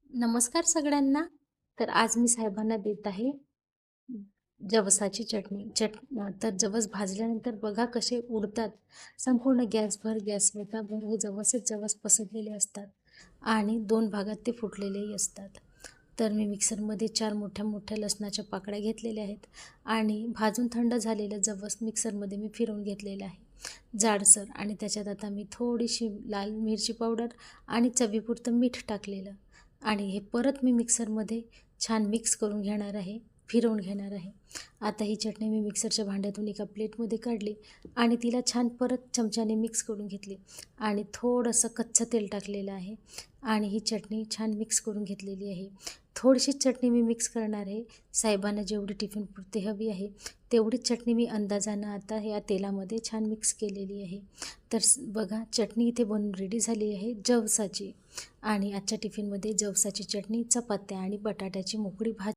नमस्कार सगळ्यांना. तर आज मी साहेबांना देत आहे जवसाची चटणी. तर जवस भाजल्यानंतर बघा कसे उडतात. संपूर्ण गॅसभर हे जवस पसरलेले असतात आणि 2 भागात ते फुटलेलेही असतात. तर मी मिक्सरमध्ये 4 मोठ्या लसणाच्या पाकळ्या घेतलेल्या आहेत आणि भाजून थंड झालेलं जवस मिक्सरमध्ये मी फिरवून घेतलेलं आहे जाडसर. आणि त्याच्यात आता मी थोडीशी लाल मिरची पावडर आणि चवीपुरतं मीठ टाकलेलं आणि हे परत मी मिक्सरमध्ये छान मिक्स करून घेणार आहे, फिरवून घेणार आहे. आता ही चटणी मी मिक्सरच्या भांड्यातून एका प्लेटमध्ये काढली आणि तिला छान परत चमच्याने मिक्स करून घेतली आणि थोडंसं कच्चं तेल टाकलेलं आहे आणि ही चटणी छान मिक्स करून घेतलेली आहे. थोडीशीच चटणी मी मिक्स करणार आहे. साहेबांना जेवढी टिफिनपुरती हवी आहे तेवढीच चटणी मी अंदाजानं आता या तेलामध्ये छान मिक्स केलेली आहे. तर बघा चटणी इथे बनून रेडी झाली आहे जवसाची. आणि आजच्या टिफिनमध्ये जवसाची चटणी, चपात्या आणि बटाट्याची मोकळी भाजी.